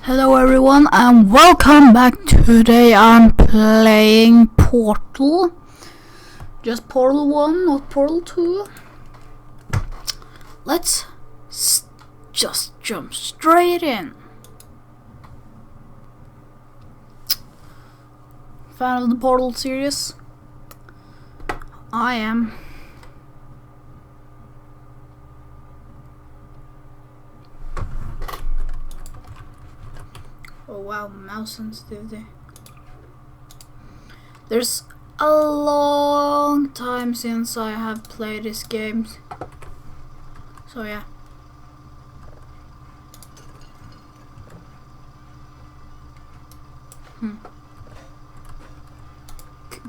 Hello everyone and welcome back. Today I'm playing Portal. Just Portal 1, not Portal 2. Let's just jump straight in. Fan of the Portal series? I am. Oh wow, mouse sensitivity. There's a long time since I have played this game. So yeah.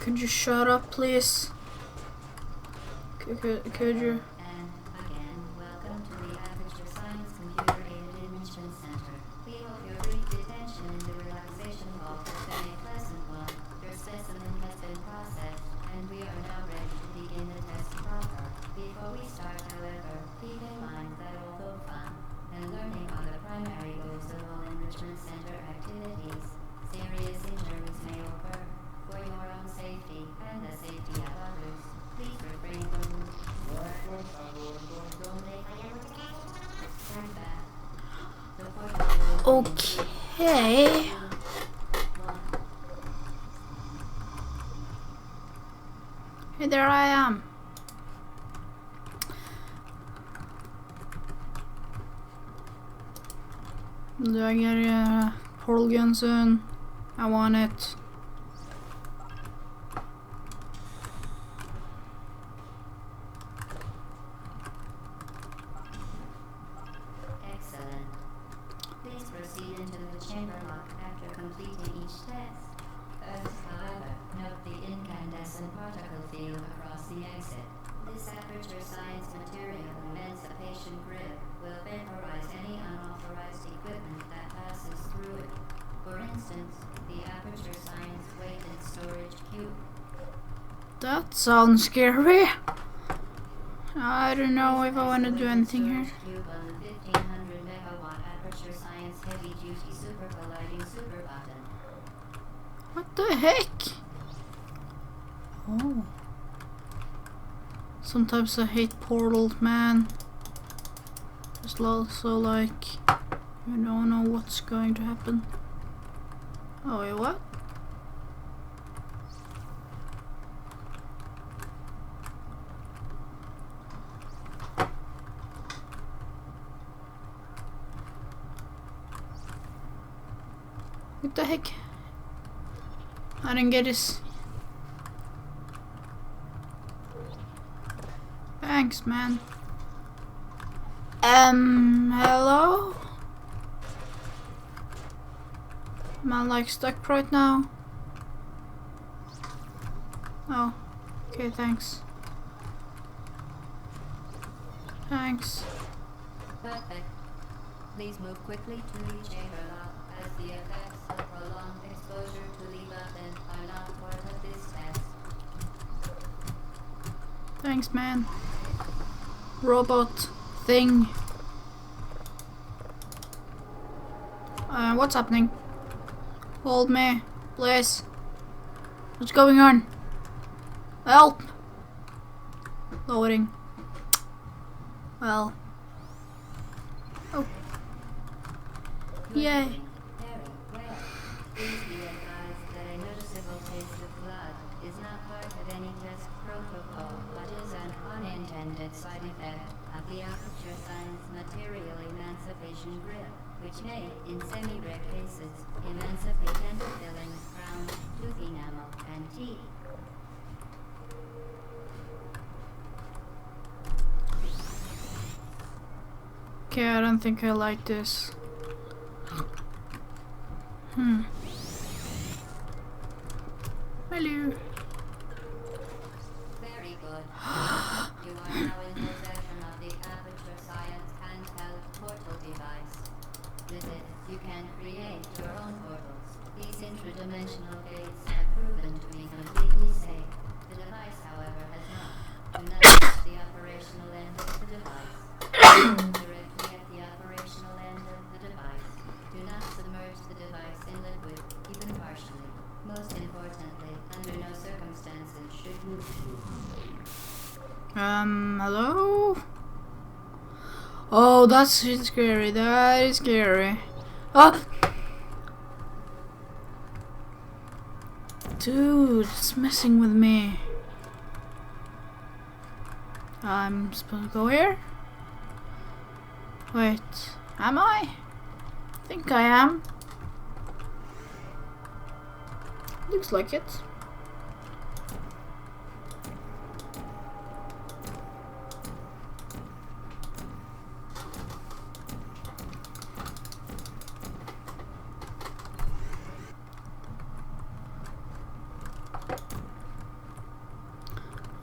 Could you shut up, please? Could you? Okay. Hey, there I am. Do I get a portal gun soon? I want it. Excellent. Please proceed into the chamber lock after completing each test. First, however, note the incandescent particle field across the exit. This aperture science material emancipation grid will vaporize any unauthorized equipment that passes through it. For instance, the aperture science weighted storage cube. That sounds scary. I don't know if I want to do anything here. Cube on the 1500 megawatt aperture science heavy duty super colliding super button. What the heck? Oh. Sometimes I hate portals, man. It's also like you don't know what's going to happen. Oh wait, what? What the heck? I didn't get this. Thanks, man. Hello? Am I like stuck right now? Oh, okay, thanks. Thanks. Perfect. Please move quickly to the chamber lock, as the effects of prolonged exposure to the button are not part of this test. Thanks, man. Robot thing. What's happening? Hold me, please. What's going on? Help! Loading. Well. Oh. Yay. Very well. Please be advised that a noticeable taste of blood is not part of any test protocol, but is an unintended side effect of the aperture science material emancipation grid, which may, in semi-rare cases, emancipate dental fillings, crowns, tooth enamel, and teeth. Okay, I don't think I like this. Hello. Very good. You are now in possession of the aperture science handheld portal device. With it, you can create your own portals. These interdimensional gates have proven to be completely safe. The device, however, has not. Do not touch the operational end of the device. Directly at the operational end of the device. Do not submerge importantly, under no circumstances should hello? Oh, that's scary. That is scary. Oh! Dude, it's messing with me. I'm supposed to go here? Wait, am I? I think I am. Looks like it.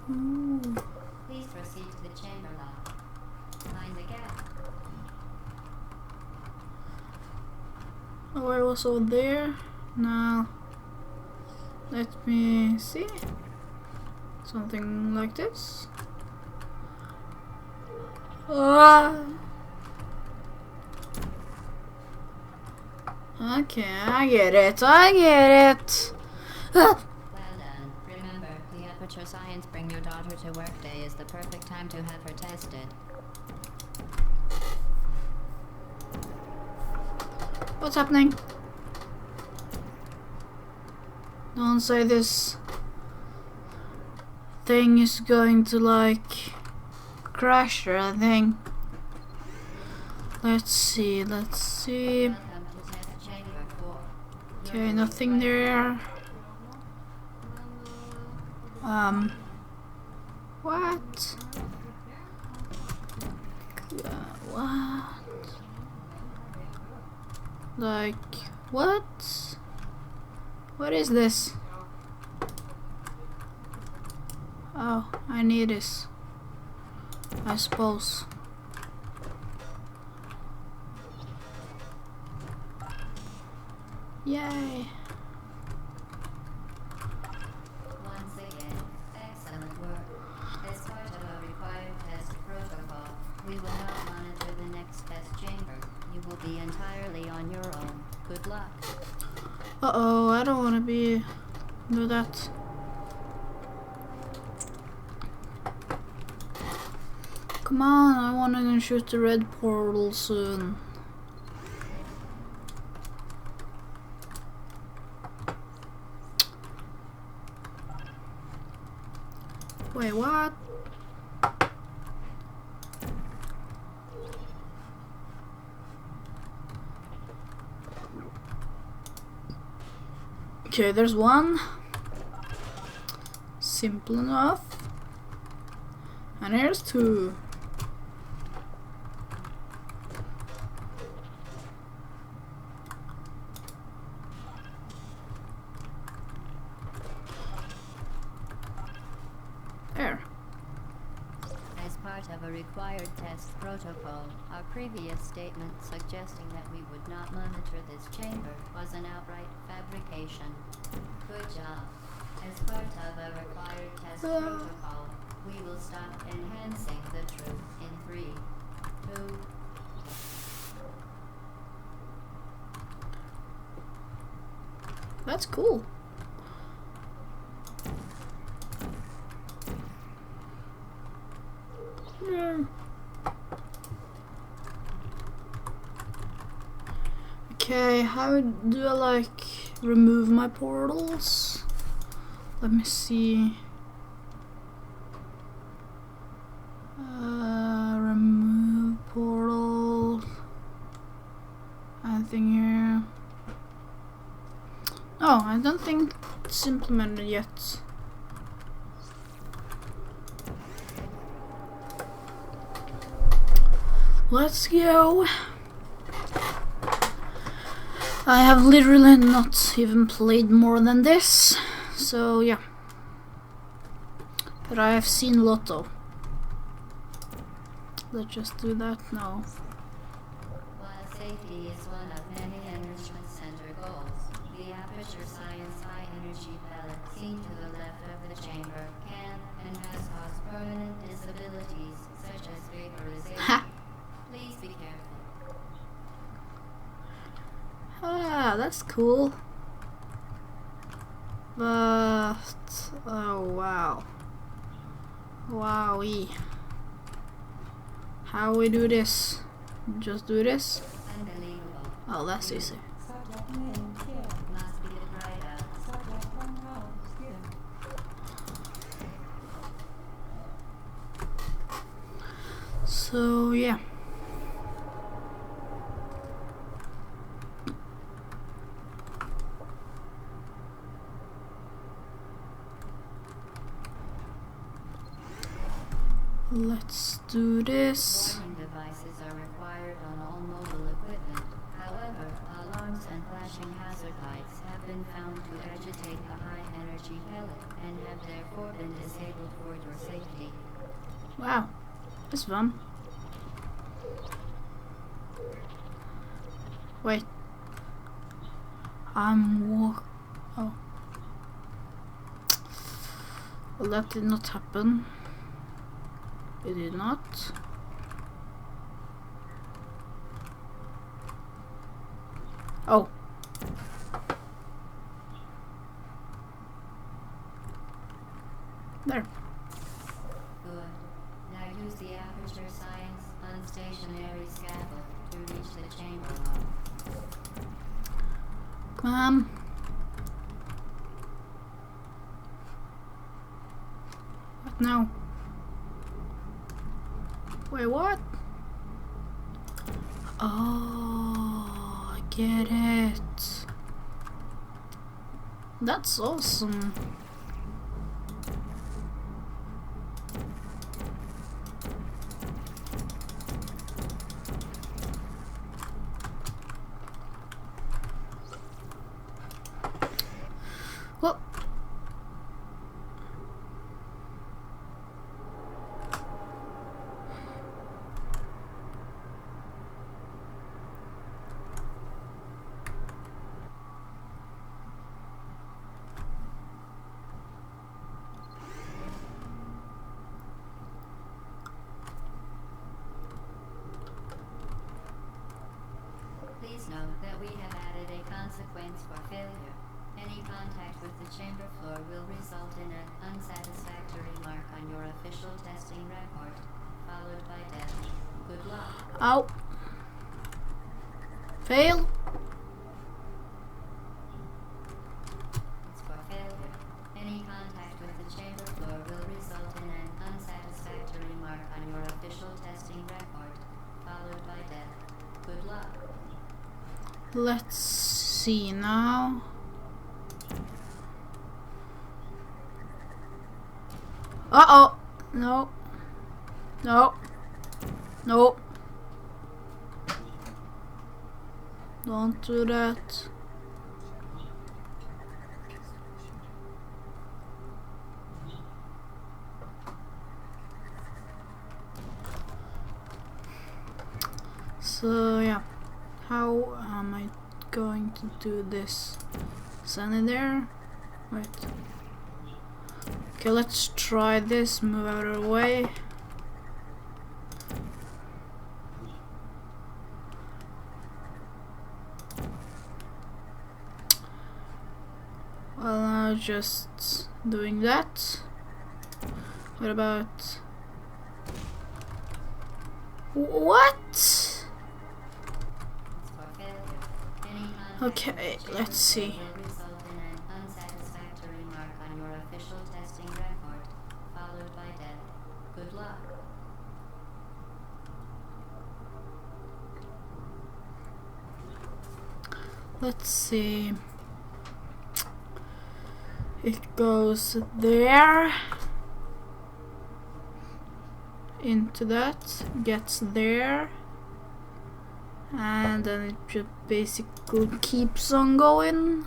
Ooh. please proceed to the chamber lock. Find the gap. Oh, I was over there. Now, let me see. Something like this. Ah. Okay, I get it. I get it. Ah. Well done. Remember, the Aperture Science Bring Your Daughter to Work Day is the perfect time to have her tested. What's happening? Don't say this thing is going to like crash or anything. Let's see, let's see. Welcome to test chamber 4. Okay, nothing there. What? What? Like, what? What is this? Oh, I need this, I suppose. Yay. Once again, excellent work. As part of a required test protocol, we will not monitor the next test chamber. You will be entirely on your own. Good luck. Uh-oh, I don't want to do that. Come on, I want to shoot the red portal soon. Wait, what? Okay, there's one. Simple enough. And here's two. There. As part of a required test protocol, our previous statement suggesting that we would not monitor this chamber was an outright fabrication. Good job. As part of a required test protocol, we will stop enhancing the truth in 3, 2, That's cool. Yeah. Okay, how do I like remove my portals? Let me see. Remove portal. Anything here? Oh, I don't think it's implemented yet. Let's go. I have literally not even played more than this, so yeah. But I have seen Lotto. Let's just do that now. While safety is one of many Enrichment Center goals, the Aperture Science High Energy pellet seen to the left of the chamber can and has caused permanent disabilities such as vaporization. Ha! Please be careful. Ah, that's cool. But oh wow. Wowie. How we do this? Just do this? Unbelievable. Oh, that's easy. Must be the brighter. So yeah. Let's do this. Warning devices are required on all mobile equipment. However, alarms and flashing hazard lights have been found to agitate the high-energy pellet and have therefore been disabled for your safety. Wow, that's fun. Wait. Oh. Well, that did not happen. It did not. Oh. There. Good. Now use the aperture science unstationary scaffold to reach the chamber lock. Come on. What now? Wait, what? Oh, I get it. That's awesome. Well, Please note that we have added a consequence for failure. Any contact with the chamber floor will result in an unsatisfactory mark on your official testing record, followed by death. Good luck. ow. Fail. It's for failure. Any contact with the chamber floor will result in an unsatisfactory mark on your official testing record, followed by death. Good luck. Let's see now. Uh-oh. No. No. No. Don't do that. So yeah, how am I going to do this? Send it there. Wait. Okay, let's try this. Move out of the way. Well, now just doing that. What about... What? Okay, let's see. Will result in an unsatisfactory mark on your official testing record, followed by death. Good luck. Let's see. It goes there. Into that. Gets there. And then it just basically keeps on going.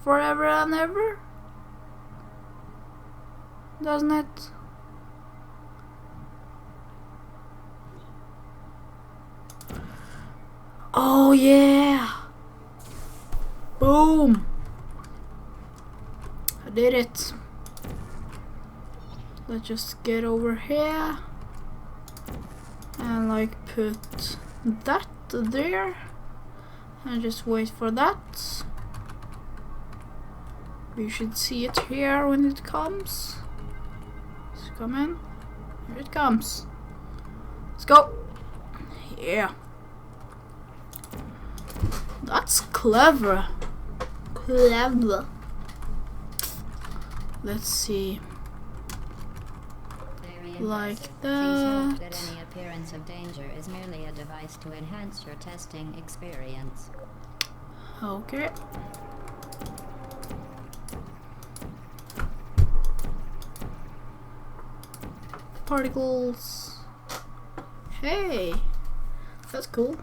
Forever and ever. Doesn't it? Oh yeah! Boom! I did it. Let's just get over here and like put that there and just wait for that. You should see it here when it comes. It's coming. Here it comes. Let's go. Yeah. That's clever. Clever. Let's see. Like Please note that. that any appearance of danger is merely a device to enhance your testing experience. Okay. Particles. Hey, that's cool.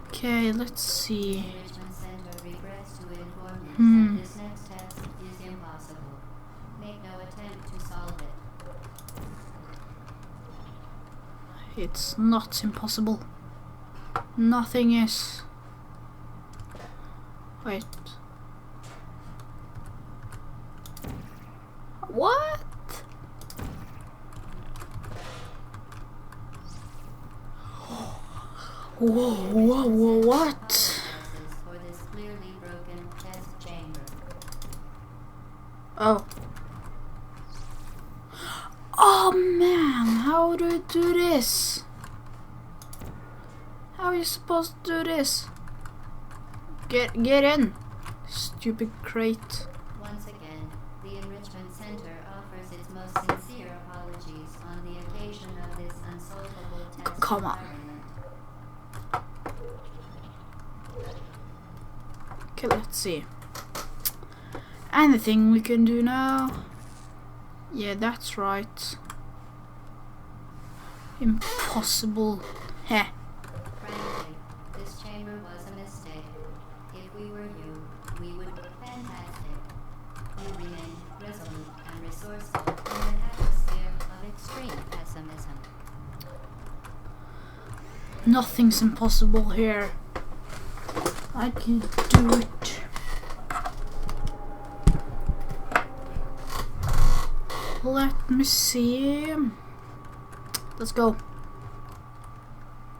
Okay, let's see. Enrichment Center regrets to inform you that this next test is impossible. Make no attempt to solve it. It's not impossible. Nothing is. Wait. What? Whoa, what? For this clearly broken test chamber. Oh. Oh man, how do I do this? How are you supposed to do this? Get in, stupid crate. Once again, the Enrichment Center offers its most sincere apologies on the occasion of this unsolvable test Come on. environment. Okay, let's see. Anything we can do now? Yeah, that's right. Impossible. Heh. Frankly, this chamber was a mistake. If we were you, we would be fantastic. You remain resolute and resourceful in an atmosphere of extreme pessimism. Nothing's impossible here. I can do it. Let me see. Let's go.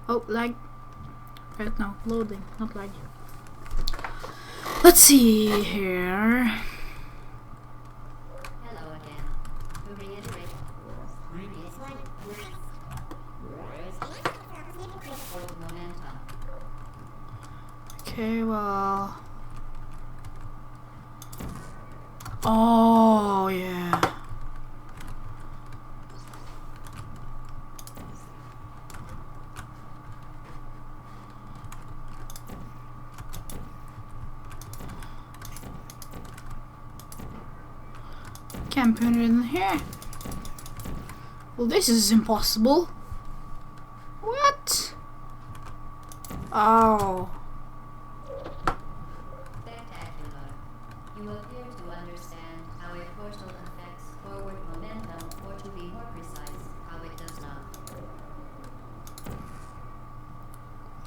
Oh, lag. Right now, loading, not lag. Let's see here. Hello again. To reiterate, previous one. Momentum. Okay, well. Oh, yeah. Can't put it in here. Well, this is impossible. What? Oh. Spectacular. You appear to understand how a portal affects forward momentum, or to be more precise, how it does not.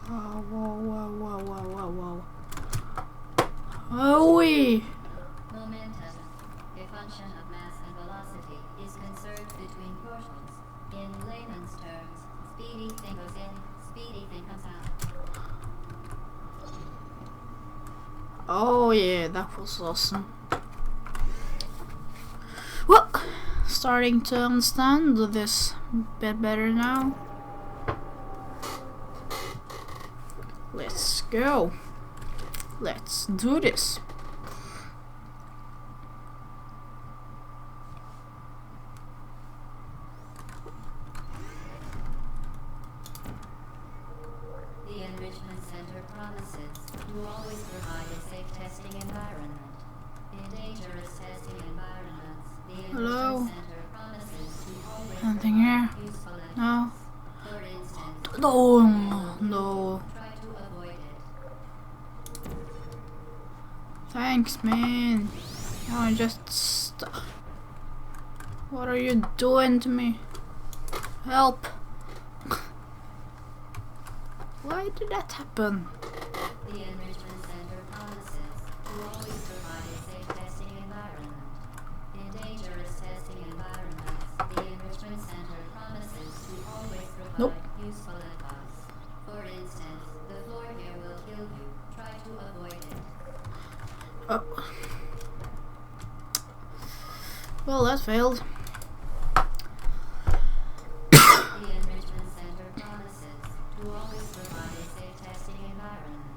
Oh, whoa. Oh, wee. Momentum, a function of mass and velocity, is conserved between portals. In layman's terms, speedy thing goes in, speedy thing comes out. Oh, yeah, that was awesome. Well, starting to understand this a bit better now. Let's go. Let's do this. The Enrichment Center promises to always provide a safe testing environment. In dangerous testing environments, the Hello? Enrichment Center promises to always Anything here? provide useful advice. No. For instance, No. try to avoid it. Thanks, man. Oh, just stop. What are you doing to me? Help. Why did that happen? The Enrichment Center promises to always provide a safe testing environment. In dangerous testing environments, the Enrichment Center promises to always provide Nope. useful advice. For instance, the floor here will kill you. Try Try to avoid it. Oh. Well, that failed. The Enrichment Center promises to always provide a safe testing environment.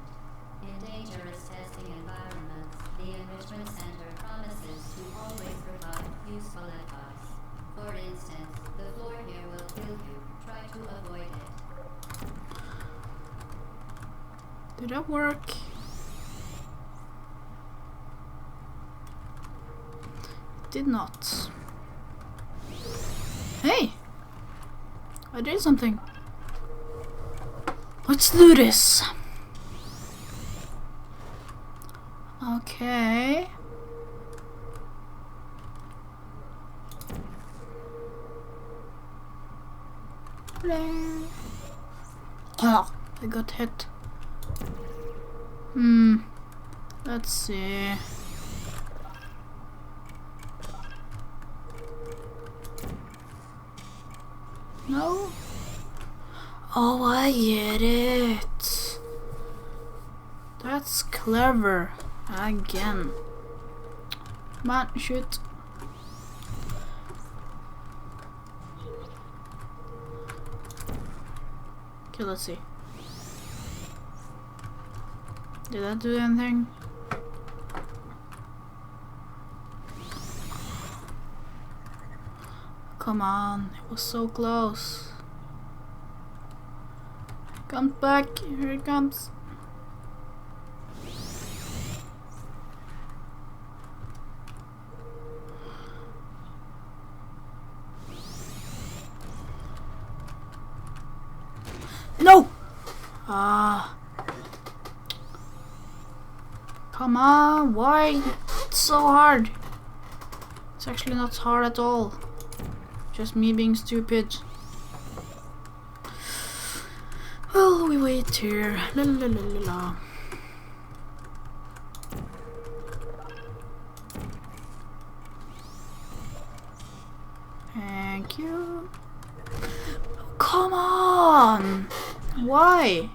In dangerous testing environments, the Enrichment Center promises to always provide useful advice. For instance, the floor here will kill you. Try to avoid it. Did that work? Did not. Hey! I did something. Let's do this. Okay. Oh, I got hit. Let's see. No? Oh, I get it. That's clever. Again. Come on, shoot. Okay, let's see. Did that do anything? Come on, it was so close. Comes back, here it comes. No! Come on, why? It's so hard. It's actually not hard at all. Just me being stupid. Well, we wait here. La la la la la. Thank you. Come on! Why?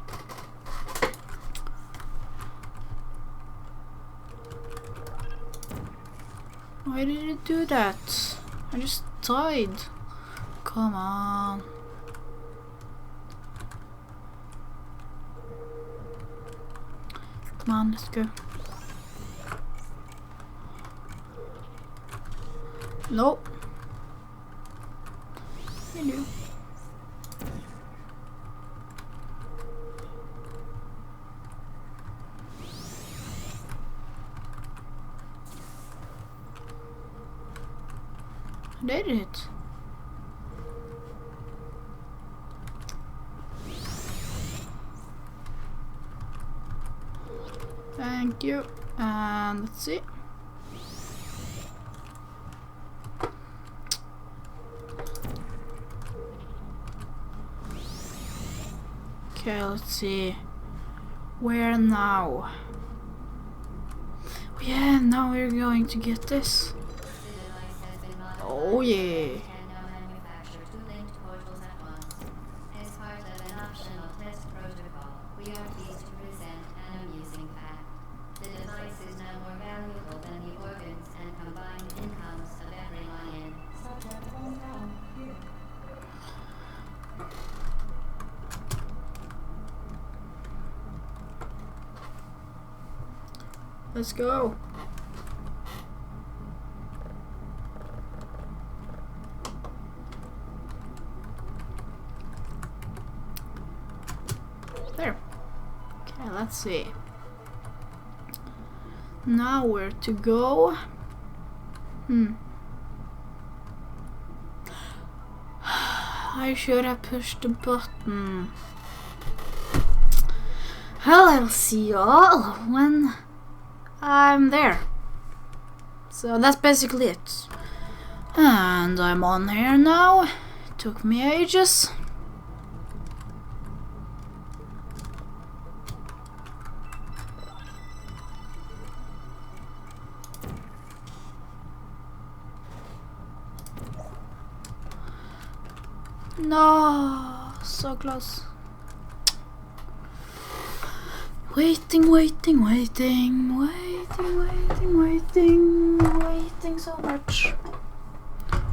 Why did it do that? I just died. Come on. Come on, let's go. Nope. Hello. I did it. Thank you. And let's see. Okay, let's see. Where now? Yeah, now we're going to get this. Oh yeah. Let's go. There. Okay, let's see. Now where to go? I should have pushed the button. Well, I'll see y'all when I'm there. So that's basically it. And I'm on here now. It took me ages. No, so close. Waiting, waiting, waiting, waiting, waiting, waiting, waiting so much.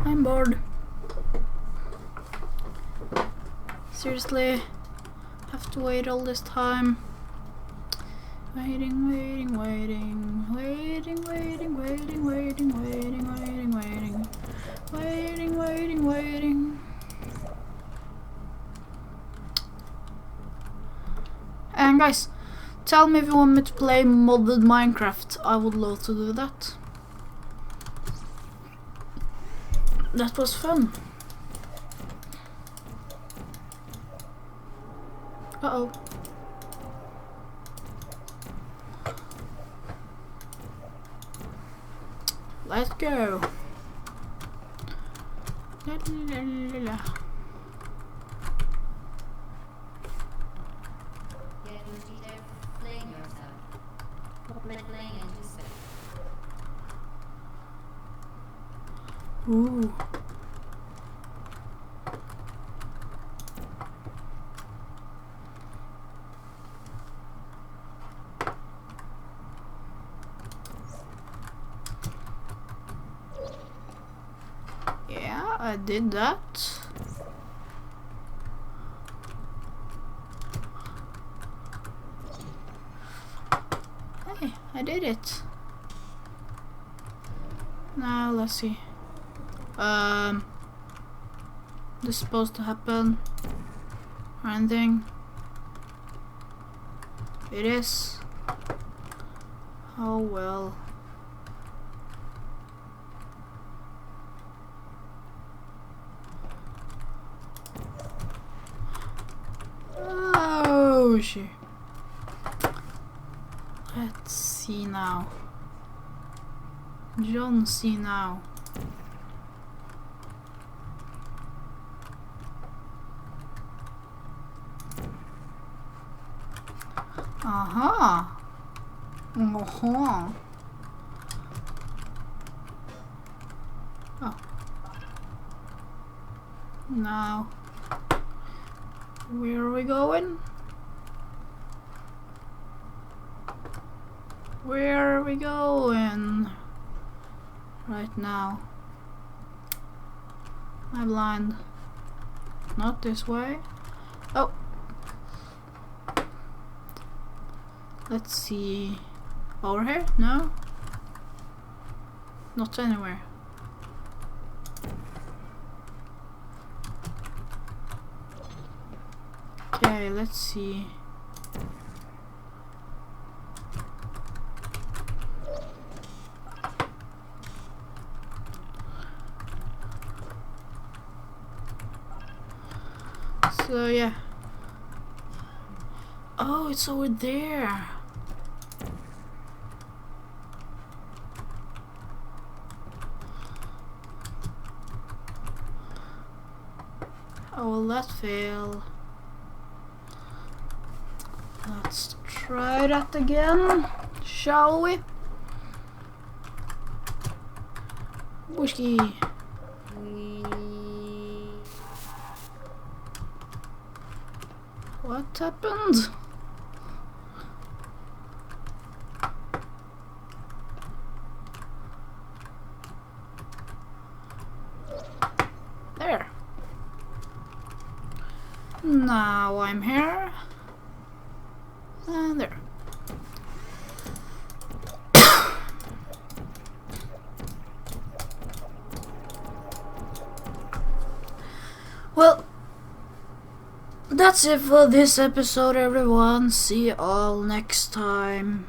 I'm bored. Seriously, have to wait all this time. Waiting, waiting, waiting, waiting, waiting, waiting, waiting, waiting, waiting, waiting, waiting, waiting, waiting. And guys, tell me if you want me to play modded Minecraft. I would love to do that. That was fun. Uh-oh. Let's go. La, la, la, la. Ooh. Yeah, I did that. Hey, I did it. Now let's see. This is supposed to happen or anything? It is. Oh well. Oh shit. Let's see now. John, see now. Aha. Aha. Oh. Now, where are we going? Where are we going? Right now. I'm blind. Not this way. Oh. Let's see. Over here? No? Not anywhere. Okay, let's see. So yeah. Oh, it's over there. Oh, will that fail? Let's try that again, shall we? Whiskey. What happened? There. Now I'm here. And there. Well, that's it for this episode, everyone. See you all next time.